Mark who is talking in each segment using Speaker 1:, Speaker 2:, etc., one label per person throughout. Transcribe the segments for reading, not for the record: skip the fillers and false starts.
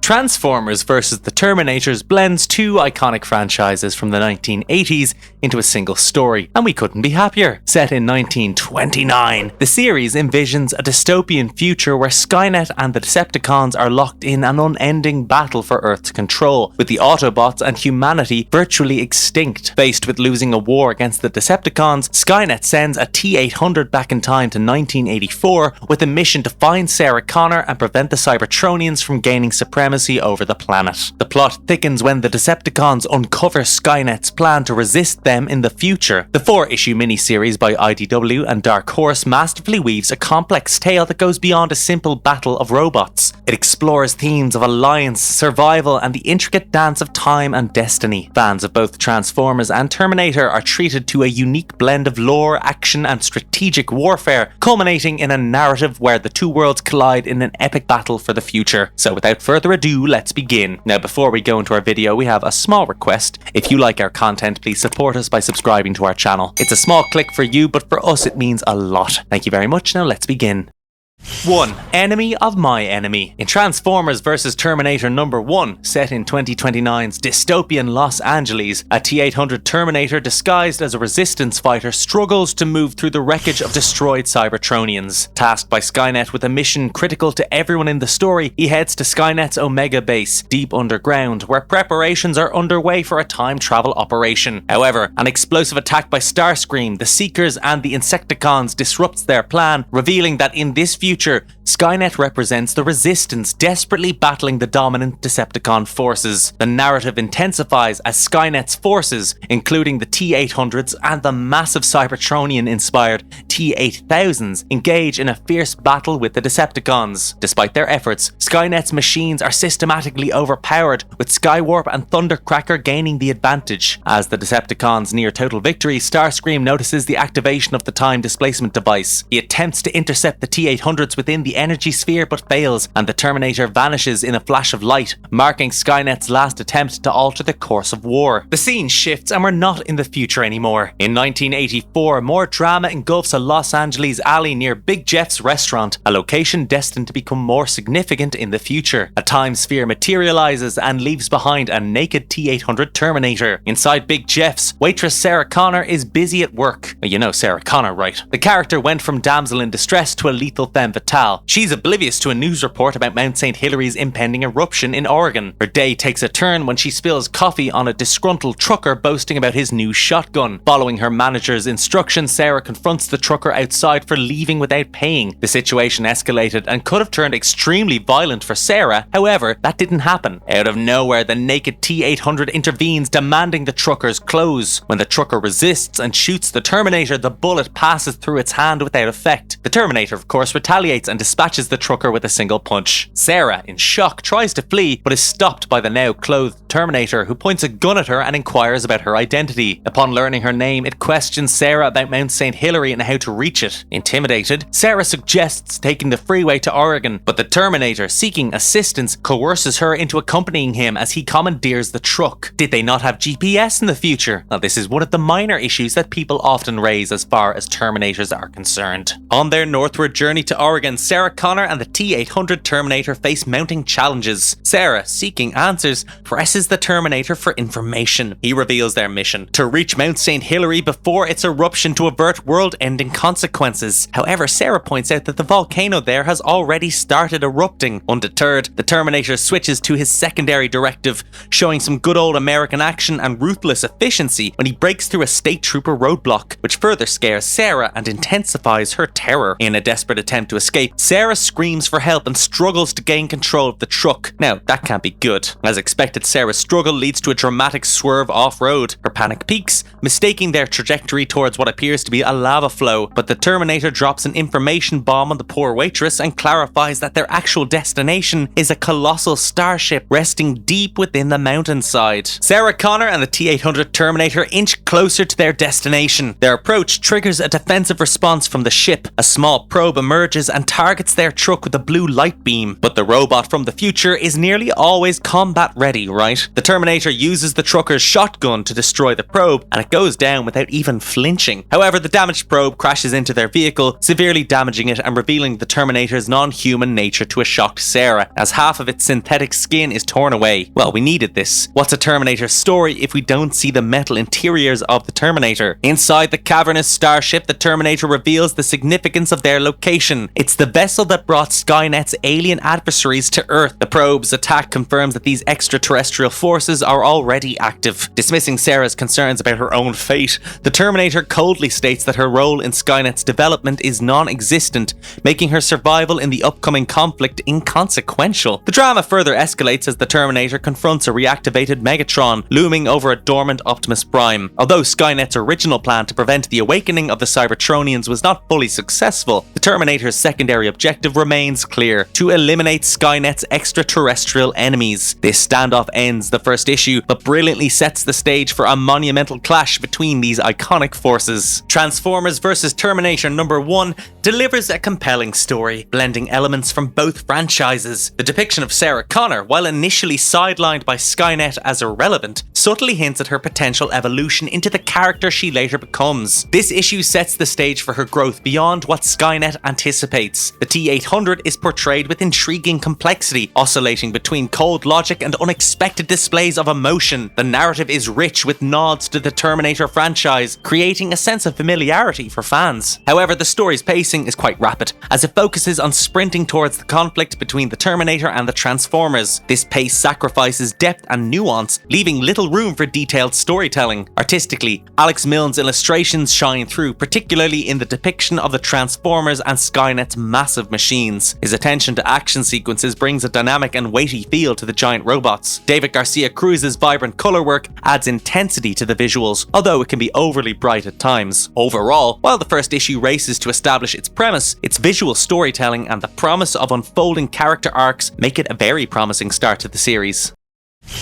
Speaker 1: Transformers vs. the Terminators blends two iconic franchises from the 1980s into a single story, and we couldn't be happier. Set in 1929, the series envisions a dystopian future where Skynet and the Decepticons are locked in an unending battle for Earth's control, with the Autobots and humanity virtually extinct. Faced with losing a war against the Decepticons, Skynet sends a T-800 back in time to 1984 with a mission to find Sarah Connor and prevent the Cybertronians from gaining supremacy over the planet. The plot thickens when the Decepticons uncover Skynet's plan to resist them in the future. The 4-issue miniseries by IDW and Dark Horse masterfully weaves a complex tale that goes beyond a simple battle of robots. It explores themes of alliance, survival, and the intricate dance of time and destiny. Fans of both Transformers and Terminator are treated to a unique blend of lore, action, and strategic warfare, culminating in a narrative where the two worlds collide in an epic battle for the future. So without further ado, let's begin. Now, before we go into our video, we have a small request. If you like our content, please support us by subscribing to our channel. It's a small click for you, but for us it means a lot. Thank you very much. Now let's begin. 1. Enemy of my enemy. In Transformers vs. Terminator number 1, set in 2029's dystopian Los Angeles, a T-800 Terminator disguised as a resistance fighter struggles to move through the wreckage of destroyed Cybertronians. Tasked by Skynet with a mission critical to everyone in the story, he heads to Skynet's Omega base, deep underground, where preparations are underway for a time travel operation. However, an explosive attack by Starscream, the Seekers, and the Insecticons disrupts their plan, revealing that in this future, Skynet represents the Resistance desperately battling the dominant Decepticon forces. The narrative intensifies as Skynet's forces, including the T-800s and the massive Cybertronian-inspired T-8000s, engage in a fierce battle with the Decepticons. Despite their efforts, Skynet's machines are systematically overpowered, with Skywarp and Thundercracker gaining the advantage. As the Decepticons near total victory, Starscream notices the activation of the time displacement device. He attempts to intercept the T-800s within the energy sphere but fails, and the Terminator vanishes in a flash of light, marking Skynet's last attempt to alter the course of war. The scene shifts and we're not in the future anymore. In 1984, more drama engulfs a Los Angeles alley near Big Jeff's restaurant, a location destined to become more significant in the future. A time sphere materializes and leaves behind a naked T-800 Terminator. Inside Big Jeff's, waitress Sarah Connor is busy at work. You know Sarah Connor, right? The character went from damsel in distress to a lethal femme fatale. She's oblivious to a news report about Mount St. Hilary's impending eruption in Oregon. Her day takes a turn when she spills coffee on a disgruntled trucker boasting about his new shotgun. Following her manager's instructions, Sarah confronts the trucker outside for leaving without paying. The situation escalated and could have turned extremely violent for Sarah. However, that didn't happen. Out of nowhere, the naked T-800 intervenes, demanding the trucker's clothes. When the trucker resists and shoots the Terminator, the bullet passes through its hand without effect. The Terminator, of course, retaliates and dispatches the trucker with a single punch. Sarah, in shock, tries to flee, but is stopped by the now clothed Terminator, who points a gun at her and inquires about her identity. Upon learning her name, it questions Sarah about Mount St. Hilary and how to reach it. Intimidated, Sarah suggests taking the freeway to Oregon, but the Terminator, seeking assistance, coerces her into accompanying him as he commandeers the truck. Did they not have GPS in the future? Now, this is one of the minor issues that people often raise as far as Terminators are concerned. On their northward journey to Oregon, Sarah Connor and the T-800 Terminator face mounting challenges. Sarah, seeking answers, presses the Terminator for information. He reveals their mission: to reach Mount St. Hilary before its eruption to avert world-ending consequences. However, Sarah points out that the volcano there has already started erupting. Undeterred, the Terminator switches to his secondary directive, showing some good old American action and ruthless efficiency when he breaks through a state trooper roadblock, which further scares Sarah and intensifies her terror. In a desperate attempt to escape, Sarah screams for help and struggles to gain control of the truck. Now, that can't be good. As expected, Sarah's struggle leads to a dramatic swerve off-road. Her panic peaks, mistaking their trajectory towards what appears to be a lava flow, but the Terminator drops an information bomb on the poor waitress and clarifies that their actual destination is a colossal starship resting deep within the mountainside. Sarah Connor and the T-800 Terminator inch closer to their destination. Their approach triggers a defensive response from the ship. A small probe emerges and targets their truck with a blue light beam. But the robot from the future is nearly always combat ready, right? The Terminator uses the trucker's shotgun to destroy the probe, and it goes down without even flinching. However, the damaged probe crashes into their vehicle, severely damaging it and revealing the Terminator's non-human nature to a shocked Sarah, as half of its synthetic skin is torn away. Well, we needed this. What's a Terminator story if we don't see the metal interiors of the Terminator? Inside the cavernous starship, the Terminator reveals the significance of their location. It's the vessel that brought Skynet's alien adversaries to Earth. The probe's attack confirms that these extraterrestrial forces are already active. Dismissing Sarah's concerns about her own fate, the Terminator coldly states that her role in Skynet's development is non-existent, making her survival in the upcoming conflict inconsequential. The drama further escalates as the Terminator confronts a reactivated Megatron looming over a dormant Optimus Prime. Although Skynet's original plan to prevent the awakening of the Cybertronians was not fully successful, the Terminator's secondary objective remains clear: to eliminate Skynet's extraterrestrial enemies. This standoff ends the first issue, but brilliantly sets the stage for a monumental clash between these iconic forces. Transformers vs. Terminator number 1 delivers a compelling story, blending elements from both franchises. The depiction of Sarah Connor, while initially sidelined by Skynet as irrelevant, subtly hints at her potential evolution into the character she later becomes. This issue sets the stage for her growth beyond what Skynet anticipates. The T-800 is portrayed with intriguing complexity, oscillating between cold logic and unexpected displays of emotion. The narrative is rich with nods to the Terminator franchise, creating a sense of familiarity for fans. However, the story's pacing is quite rapid, as it focuses on sprinting towards the conflict between the Terminator and the Transformers. This pace sacrifices depth and nuance, leaving little room for detailed storytelling. Artistically, Alex Milne's illustrations shine through, particularly in the depiction of the Transformers and Skynet's massive machines. His attention to action sequences brings a dynamic and weighty feel to the giant robots. David Garcia Cruz's vibrant color work adds intensity to the visuals, although it can be overly bright at times. Overall, while the first issue races to establish its premise, its visual storytelling and the promise of unfolding character arcs make it a very promising start to the series.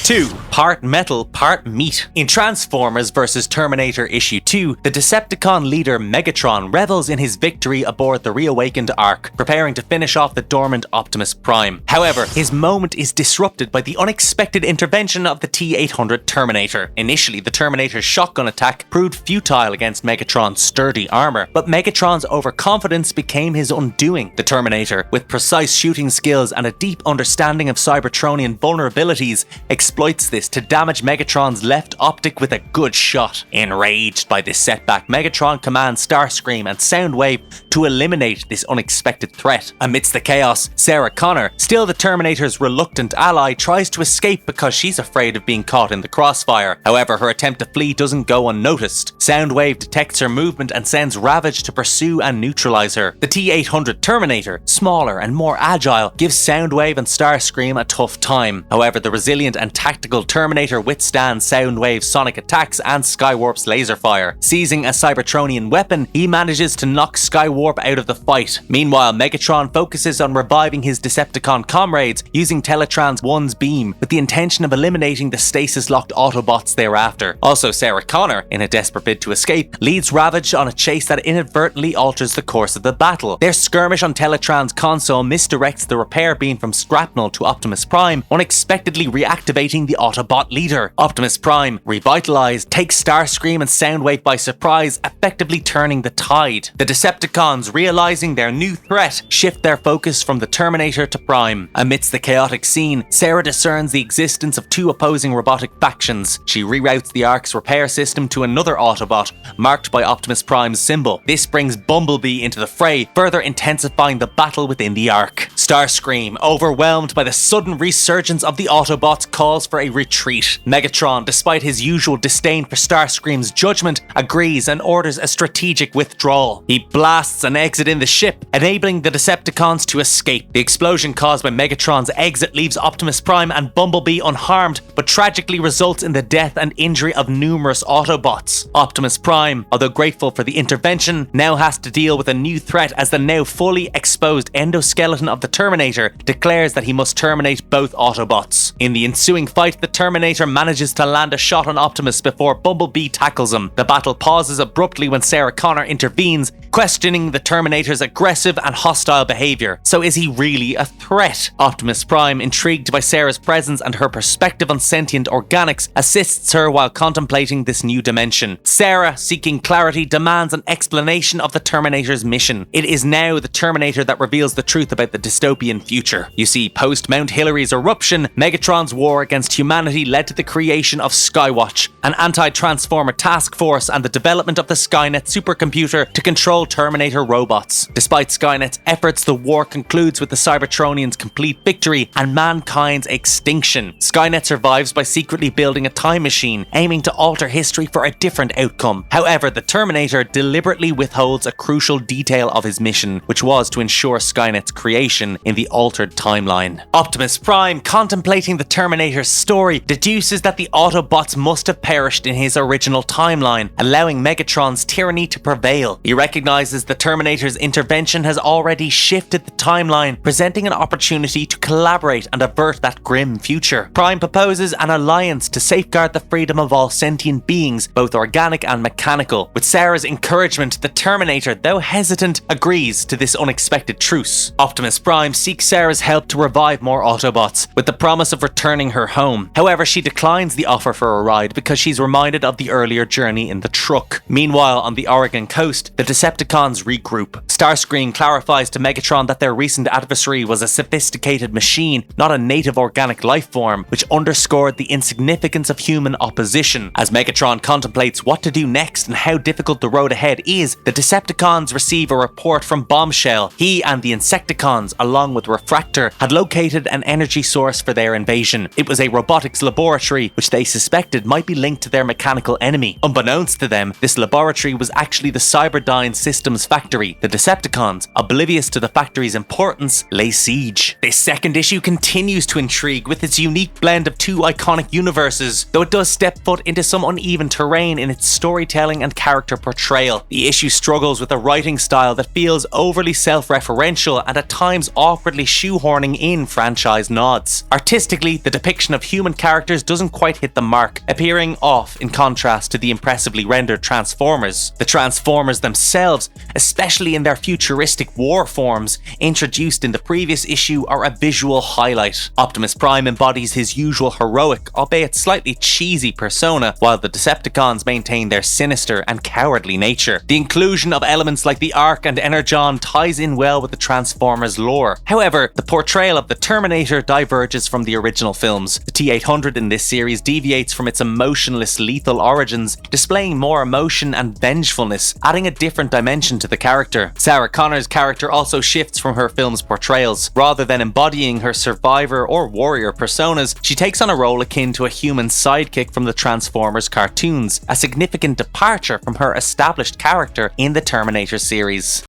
Speaker 1: 2. Part metal, part meat. In Transformers vs. Terminator Issue 2, the Decepticon leader Megatron revels in his victory aboard the reawakened Ark, preparing to finish off the dormant Optimus Prime. However, his moment is disrupted by the unexpected intervention of the T-800 Terminator. Initially, the Terminator's shotgun attack proved futile against Megatron's sturdy armor, but Megatron's overconfidence became his undoing. The Terminator, with precise shooting skills and a deep understanding of Cybertronian vulnerabilities, exploits this to damage Megatron's left optic with a good shot. Enraged by this setback, Megatron commands Starscream and Soundwave to eliminate this unexpected threat. Amidst the chaos, Sarah Connor, still the Terminator's reluctant ally, tries to escape because she's afraid of being caught in the crossfire. However, her attempt to flee doesn't go unnoticed. Soundwave detects her movement and sends Ravage to pursue and neutralize her. The T-800 Terminator, smaller and more agile, gives Soundwave and Starscream a tough time. However, the resilient and tactical Terminator withstands Soundwave's sonic attacks and Skywarp's laser fire. Seizing a Cybertronian weapon, he manages to knock Skywarp out of the fight. Meanwhile, Megatron focuses on reviving his Decepticon comrades using Teletrans 1's beam, with the intention of eliminating the stasis-locked Autobots thereafter. Also, Sarah Connor, in a desperate bid to escape, leads Ravage on a chase that inadvertently alters the course of the battle. Their skirmish on Teletran's console misdirects the repair beam from Scrapnel to Optimus Prime, unexpectedly reactivating the Autobot leader. Optimus Prime, revitalized, takes Starscream and Soundwave by surprise, effectively turning the tide. The Decepticons, realizing their new threat, shift their focus from the Terminator to Prime. Amidst the chaotic scene, Sarah discerns the existence of two opposing robotic factions. She reroutes the Ark's repair system to another Autobot, marked by Optimus Prime's symbol. This brings Bumblebee into the fray, further intensifying the battle within the Ark. Starscream, overwhelmed by the sudden resurgence of the Autobots, calls for a retreat. Megatron, despite his usual disdain for Starscream's judgment, agrees and orders a strategic withdrawal. He blasts an exit in the ship, enabling the Decepticons to escape. The explosion caused by Megatron's exit leaves Optimus Prime and Bumblebee unharmed, but tragically results in the death and injury of numerous Autobots. Optimus Prime, although grateful for the intervention, now has to deal with a new threat as the now fully exposed endoskeleton of the Terminator declares that he must terminate both Autobots. In the ensuing fight, the Terminator manages to land a shot on Optimus before Bumblebee tackles him. The battle pauses abruptly when Sarah Connor intervenes, questioning the Terminator's aggressive and hostile behavior. So is he really a threat? Optimus Prime, intrigued by Sarah's presence and her perspective on sentient organics, assists her while contemplating this new dimension. Sarah, seeking clarity, demands an explanation of the Terminator's mission. It is now the Terminator that reveals the truth about the dystopian future. You see, post Mount Hillary's eruption, Megatron's war against humanity led to the creation of Skywatch, an anti-transformer task force, and the development of the Skynet supercomputer to control Terminator robots. Despite Skynet's efforts, the war concludes with the Cybertronians' complete victory and mankind's extinction. Skynet survives by secretly building a time machine, aiming to alter history for a different outcome. However, the Terminator deliberately withholds a crucial detail of his mission, which was to ensure Skynet's creation in the altered timeline. Optimus Prime, contemplating the Terminator's story, deduces that the Autobots must have perished in his original timeline, allowing Megatron's tyranny to prevail. He recognizes the Terminator's intervention has already shifted the timeline, presenting an opportunity to collaborate and avert that grim future. Prime proposes an alliance to safeguard the freedom of all sentient beings, both organic and mechanical. With Sarah's encouragement, the Terminator, though hesitant, agrees to this unexpected truce. Optimus Prime seeks Sarah's help to revive more Autobots, with the promise of returning her home. However, she declines the offer for a ride because she's reminded of the earlier journey in the truck. Meanwhile, on the Oregon coast, the Decepticons regroup. Starscream clarifies to Megatron that their recent adversary was a sophisticated machine, not a native organic life form, which underscored the insignificance of human opposition. As Megatron contemplates what to do next and how difficult the road ahead is, the Decepticons receive a report from Bombshell. He and the Insecticons, along with Refractor, had located an energy source for their invasion. It was a robotics laboratory, which they suspected might be linked to their mechanical enemy. Unbeknownst to them, this laboratory was actually the Cyberdyne Systems factory. The Decepticons, oblivious to the factory's importance, lay siege. This second issue continues to intrigue with its unique blend of two iconic universes, though it does step foot into some uneven terrain in its storytelling and character portrayal. The issue struggles with a writing style that feels overly self-referential and at times awkwardly shoehorning in franchise nods. Artistically, the depiction of human characters doesn't quite hit the mark, appearing off in contrast to the impressively rendered Transformers. The Transformers themselves, especially in their futuristic war forms introduced in the previous issue, are a visual highlight. Optimus Prime embodies his usual heroic, albeit slightly cheesy persona, while the Decepticons maintain their sinister and cowardly nature. The inclusion of elements like the Ark and Energon ties in well with the Transformers lore. However, the portrayal of the Terminator diverges from the original films. The T-800 in this series deviates from its emotionless, lethal origins, displaying more emotion and vengefulness, adding a different dimension to the character. Sarah Connor's character also shifts from her film's portrayals. Rather than embodying her survivor or warrior personas, she takes on a role akin to a human sidekick from the Transformers cartoons, a significant departure from her established character in the Terminator series.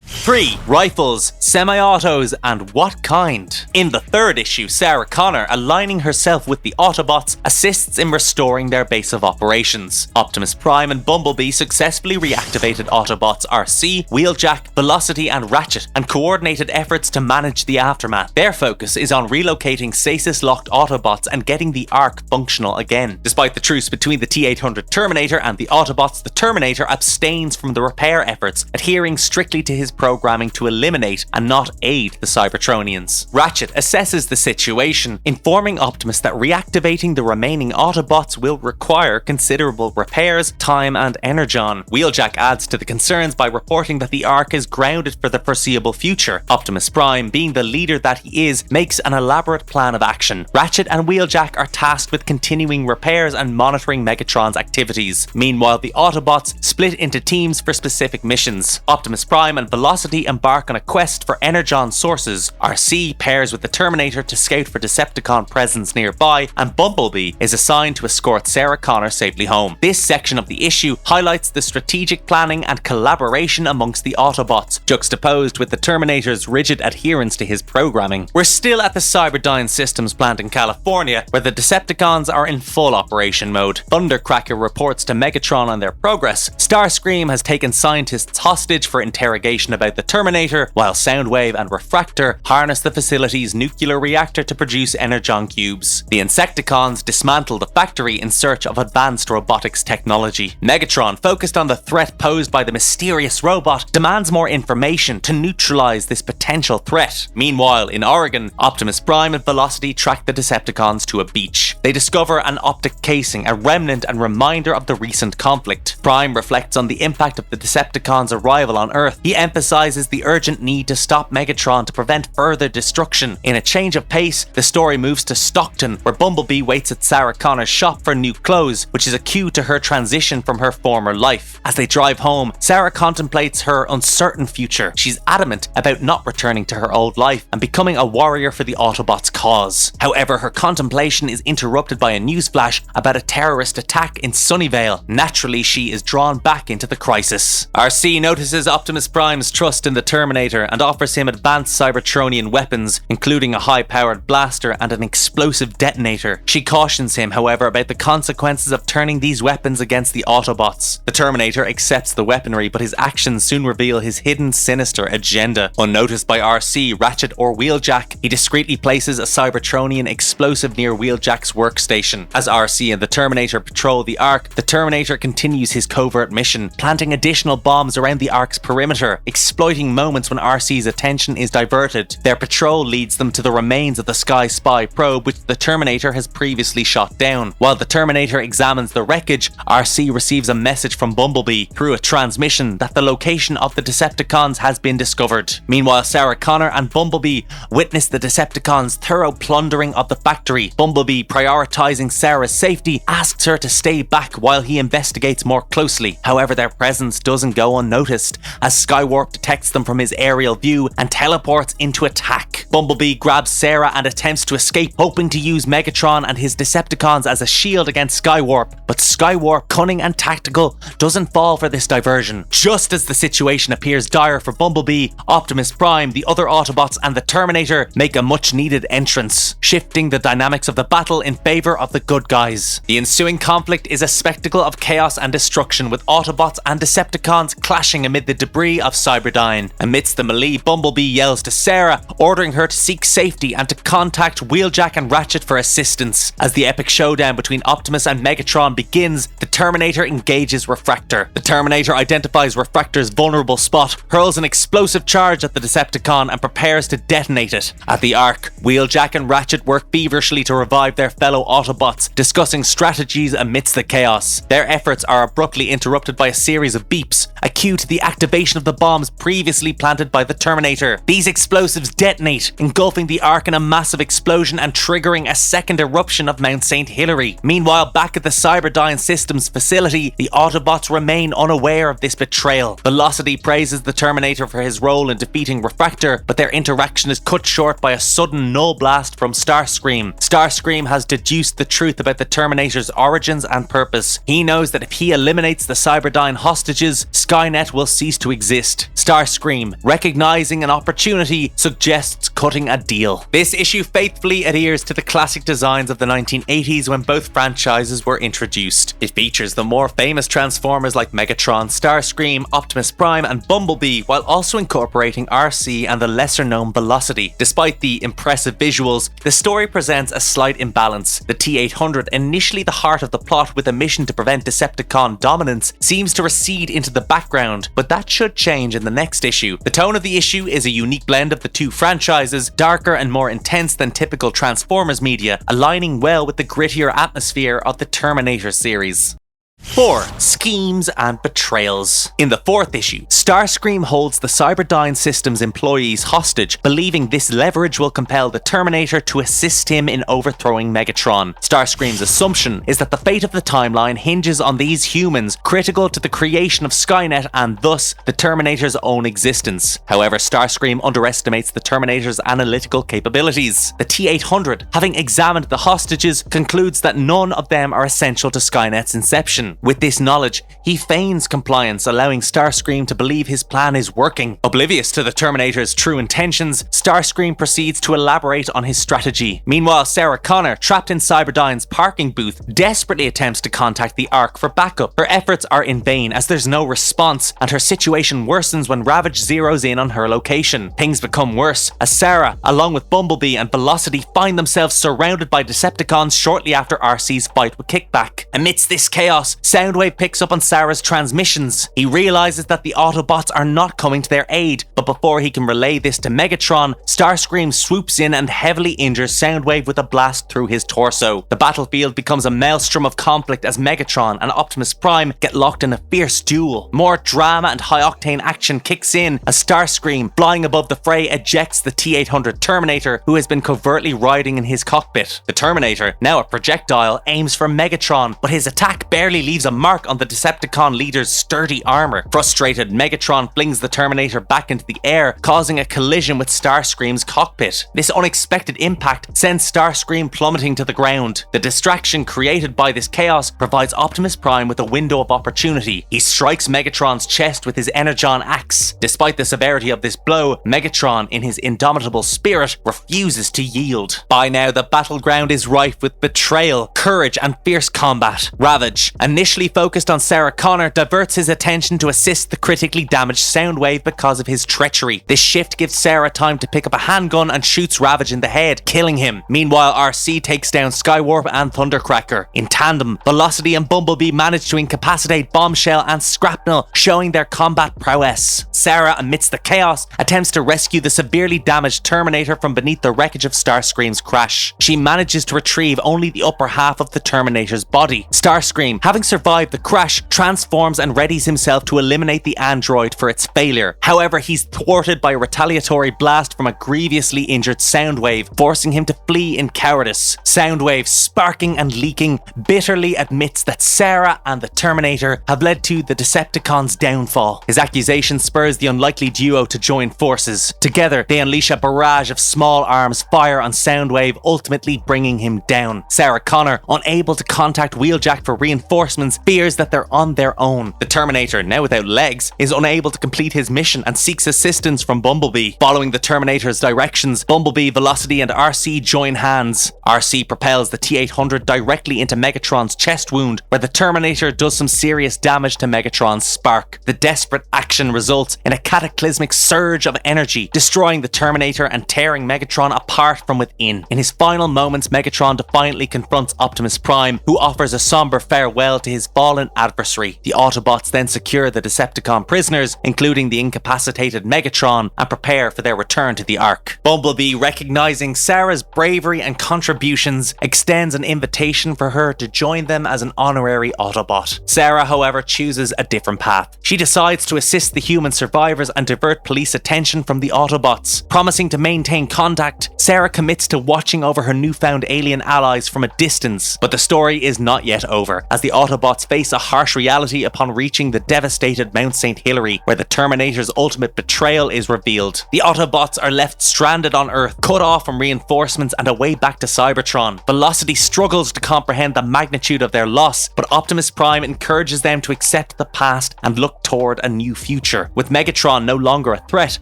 Speaker 1: 3. Rifles, semi-autos, and what kind? In the third issue, Sarah Connor, aligning herself with the Autobots, assists in restoring their base of operations. Optimus Prime and Bumblebee successfully reactivated Autobots RC, Wheeljack, Velocity, and Ratchet, and coordinated efforts to manage the aftermath. Their focus is on relocating stasis-locked Autobots and getting the Ark functional again. Despite the truce between the T-800 Terminator and the Autobots, the Terminator abstains from the repair efforts, adhering strictly to his programming to eliminate and not aid the Cybertronians. Ratchet assesses the situation, informing Optimus that reactivating the remaining Autobots will require considerable repairs, time, and energon. Wheeljack adds to the concerns by reporting that the Ark is grounded for the foreseeable future. Optimus Prime, being the leader that he is, makes an elaborate plan of action. Ratchet and Wheeljack are tasked with continuing repairs and monitoring Megatron's activities. Meanwhile, the Autobots split into teams for specific missions. Optimus Prime and Velocity embark on a quest for energon sources. RC pairs with the Terminator to scout for Decepticon presence nearby, and Bumblebee is assigned to escort Sarah Connor safely home. This section of the issue highlights the strategic planning and collaboration amongst the Autobots, juxtaposed with the Terminator's rigid adherence to his programming. We're still at the Cyberdyne Systems plant in California, where the Decepticons are in full operation mode. Thundercracker reports to Megatron on their progress. Starscream has taken scientists hostage for interrogation information about the Terminator, while Soundwave and Refractor harness the facility's nuclear reactor to produce energon cubes. The Insecticons dismantle the factory in search of advanced robotics technology. Megatron, focused on the threat posed by the mysterious robot, demands more information to neutralize this potential threat. Meanwhile, in Oregon, Optimus Prime and Velocity track the Decepticons to a beach. They discover an optic casing, a remnant and reminder of the recent conflict. Prime reflects on the impact of the Decepticons' arrival on Earth. He emphasizes the urgent need to stop Megatron to prevent further destruction. In a change of pace, the story moves to Stockton, where Bumblebee waits at Sarah Connor's shop for new clothes, which is a cue to her transition from her former life. As they drive home, Sarah contemplates her uncertain future. She's adamant about not returning to her old life and becoming a warrior for the Autobots' cause. However, her contemplation is interrupted by a newsflash about a terrorist attack in Sunnyvale. Naturally, she is drawn back into the crisis. RC notices Optimus Prime's trust in the Terminator and offers him advanced Cybertronian weapons, including a high-powered blaster and an explosive detonator. She cautions him, however, about the consequences of turning these weapons against the Autobots. The Terminator accepts the weaponry, but his actions soon reveal his hidden sinister agenda. Unnoticed by RC, Ratchet or Wheeljack, he discreetly places a Cybertronian explosive near Wheeljack's workstation. As RC and the Terminator patrol the Ark, the Terminator continues his covert mission, planting additional bombs around the Ark's perimeter, exploiting moments when RC's attention is diverted. Their patrol leads them to the remains of the Sky Spy probe, which the Terminator has previously shot down. While the Terminator examines the wreckage, RC receives a message from Bumblebee through a transmission that the location of the Decepticons has been discovered. Meanwhile, Sarah Connor and Bumblebee witness the Decepticons' thorough plundering of the factory. Bumblebee, prioritizing Sarah's safety, asks her to stay back while he investigates more closely. However, their presence doesn't go unnoticed, as Skywarp detects them from his aerial view and teleports into attack. Bumblebee grabs Sarah and attempts to escape, hoping to use Megatron and his Decepticons as a shield against Skywarp. But Skywarp, cunning and tactical, doesn't fall for this diversion. Just as the situation appears dire for Bumblebee, Optimus Prime, the other Autobots and the Terminator make a much needed entrance, shifting the dynamics of the battle in favor of the good guys. The ensuing conflict is a spectacle of chaos and destruction, with Autobots and Decepticons clashing amid the debris of Cyberdyne. Amidst the melee, Bumblebee yells to Sarah, ordering her to seek safety and to contact Wheeljack and Ratchet for assistance. As the epic showdown between Optimus and Megatron begins, the Terminator engages Refractor. The Terminator identifies Refractor's vulnerable spot, hurls an explosive charge at the Decepticon and prepares to detonate it. At the Ark, Wheeljack and Ratchet work feverishly to revive their fellow Autobots, discussing strategies amidst the chaos. Their efforts are abruptly interrupted by a series of beeps, a cue to the activation of the bombs previously planted by the Terminator. These explosives detonate, engulfing the Ark in a massive explosion and triggering a second eruption of Mount St. Hilary. Meanwhile, back at the Cyberdyne Systems facility, the Autobots remain unaware of this betrayal. Velocity praises the Terminator for his role in defeating Refractor, but their interaction is cut short by a sudden null blast from Starscream. Starscream has deduced the truth about the Terminator's origins and purpose. He knows that if he eliminates the Cyberdyne hostages, Skynet will cease to exist. Starscream, recognizing an opportunity, suggests cutting a deal. This issue faithfully adheres to the classic designs of the 1980s when both franchises were introduced. It features the more famous Transformers like Megatron, Starscream, Optimus Prime and Bumblebee, while also incorporating RC and the lesser-known Velocity. Despite the impressive visuals, the story presents a slight imbalance. The T-800, initially the heart of the plot with a mission to prevent Decepticon dominance, seems to recede into the background, but that should change in the next issue. The tone of the issue is a unique blend of the two franchises, darker and more intense than typical Transformers media, aligning well with the grittier atmosphere of the Terminator series. 4. Schemes and Betrayals. In the 4th issue, Starscream holds the Cyberdyne Systems employees hostage, believing this leverage will compel the Terminator to assist him in overthrowing Megatron. Starscream's assumption is that the fate of the timeline hinges on these humans, critical to the creation of Skynet and thus the Terminator's own existence. However, Starscream underestimates the Terminator's analytical capabilities. The T-800, having examined the hostages, concludes that none of them are essential to Skynet's inception. mission. With this knowledge, he feigns compliance, allowing Starscream to believe his plan is working. Oblivious to the Terminator's true intentions, Starscream proceeds to elaborate on his strategy. Meanwhile, Sarah Connor, trapped in Cyberdyne's parking booth, desperately attempts to contact the Ark for backup. Her efforts are in vain as there's no response, and her situation worsens when Ravage zeroes in on her location. Things become worse as Sarah, along with Bumblebee and Velocity, find themselves surrounded by Decepticons shortly after RC's fight with Kickback. Amidst this chaos, Soundwave picks up on Sarah's transmissions. He realizes that the Autobots are not coming to their aid, but before he can relay this to Megatron, Starscream swoops in and heavily injures Soundwave with a blast through his torso. The battlefield becomes a maelstrom of conflict as Megatron and Optimus Prime get locked in a fierce duel. More drama and high-octane action kicks in as Starscream, flying above the fray, ejects the T-800 Terminator, who has been covertly riding in his cockpit. The Terminator, now a projectile, aims for Megatron, but his attack barely leaves a mark on the Decepticon leader's sturdy armor. Frustrated, Megatron flings the Terminator back into the air, causing a collision with Starscream's cockpit. This unexpected impact sends Starscream plummeting to the ground. The distraction created by this chaos provides Optimus Prime with a window of opportunity. He strikes Megatron's chest with his Energon axe. Despite the severity of this blow, Megatron, in his indomitable spirit, refuses to yield. By now, the battleground is rife with betrayal, courage, and fierce combat. Ravage, initially focused on Sarah Connor, diverts his attention to assist the critically damaged Soundwave because of his treachery. This shift gives Sarah time to pick up a handgun and shoots Ravage in the head, killing him. Meanwhile, RC takes down Skywarp and Thundercracker. In tandem, Velocity and Bumblebee manage to incapacitate Bombshell and Scrapnel, showing their combat prowess. Sarah, amidst the chaos, attempts to rescue the severely damaged Terminator from beneath the wreckage of Starscream's crash. She manages to retrieve only the upper half of the Terminator's body. Starscream, having survived the crash, transforms and readies himself to eliminate the android for its failure. However, he's thwarted by a retaliatory blast from a grievously injured Soundwave, forcing him to flee in cowardice. Soundwave, sparking and leaking, bitterly admits that Sarah and the Terminator have led to the Decepticons' downfall. His accusation spurs the unlikely duo to join forces. Together, they unleash a barrage of small arms fire on Soundwave, ultimately bringing him down. Sarah Connor, unable to contact Wheeljack for reinforcements, fears that they're on their own. The Terminator, now without legs, is unable to complete his mission and seeks assistance from Bumblebee. Following the Terminator's directions, Bumblebee, Velocity, and RC join hands. RC propels the T-800 directly into Megatron's chest wound, where the Terminator does some serious damage to Megatron's spark. The desperate action results in a cataclysmic surge of energy, destroying the Terminator and tearing Megatron apart from within. In his final moments, Megatron defiantly confronts Optimus Prime, who offers a somber farewell to his fallen adversary. The Autobots then secure the Decepticon prisoners, including the incapacitated Megatron, and prepare for their return to the Ark. Bumblebee, recognizing Sarah's bravery and contributions, extends an invitation for her to join them as an honorary Autobot. Sarah, however, chooses a different path. She decides to assist the human survivors and divert police attention from the Autobots. Promising to maintain contact, Sarah commits to watching over her newfound alien allies from a distance. But the story is not yet over, as the Autobots face a harsh reality upon reaching the devastated Mount St. Hilary, where the Terminator's ultimate betrayal is revealed. The Autobots are left stranded on Earth, cut off from reinforcements and away back to Cybertron. Velocity struggles to comprehend the magnitude of their loss, but Optimus Prime encourages them to accept the past and look toward a new future. With Megatron no longer a threat,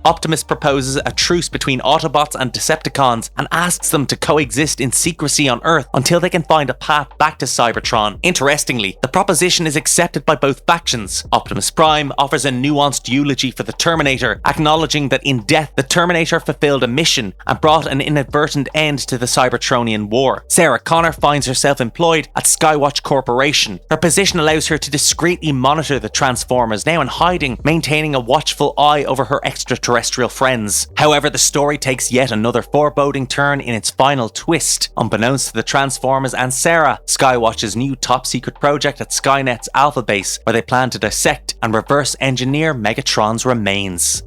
Speaker 1: Optimus proposes a truce between Autobots and Decepticons and asks them to coexist in secrecy on Earth until they can find a path back to Cybertron. Interestingly, the proposition is accepted by both factions. Optimus Prime offers a nuanced eulogy for the Terminator, acknowledging that in death the Terminator fulfilled a mission and brought an inadvertent end to the Cybertronian War. Sarah Connor finds herself employed at Skywatch Corporation. Her position allows her to discreetly monitor the Transformers, now in hiding, maintaining a watchful eye over her extraterrestrial friends. However, the story takes yet another foreboding turn in its final twist. Unbeknownst to the Transformers and Sarah, Skywatch's new top-secret project at Skynet's Alpha Base, where they plan to dissect and reverse engineer Megatron's remains.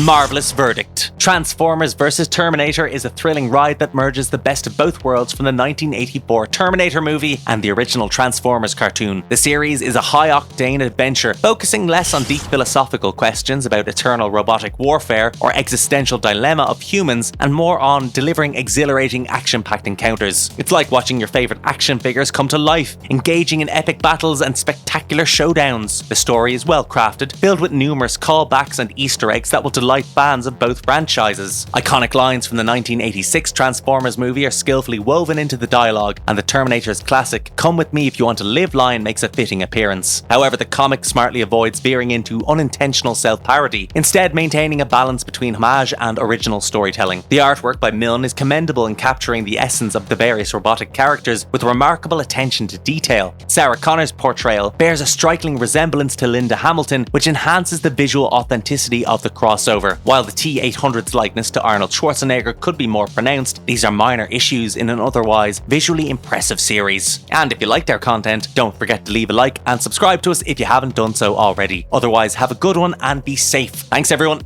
Speaker 1: Marvelous verdict. Transformers vs. Terminator is a thrilling ride that merges the best of both worlds from the 1984 Terminator movie and the original Transformers cartoon. The series is a high-octane adventure, focusing less on deep philosophical questions about eternal robotic warfare or existential dilemma of humans, and more on delivering exhilarating action-packed encounters. It's like watching your favourite action figures come to life, engaging in epic battles and spectacular showdowns. The story is well crafted, filled with numerous callbacks and Easter eggs that will delight fans of both franchises. Iconic lines from the 1986 Transformers movie are skillfully woven into the dialogue, and the Terminator's classic "Come with me if you want to live" line makes a fitting appearance. However, the comic smartly avoids veering into unintentional self-parody, instead maintaining a balance between homage and original storytelling. The artwork by Milne is commendable in capturing the essence of the various robotic characters with remarkable attention to detail. Sarah Connor's portrayal bears a striking resemblance to Linda Hamilton, which enhances the visual authenticity of the crossover. While the T-800's likeness to Arnold Schwarzenegger could be more pronounced, these are minor issues in an otherwise visually impressive series. And if you liked our content, don't forget to leave a like and subscribe to us if you haven't done so already. Otherwise, have a good one and be safe. Thanks everyone.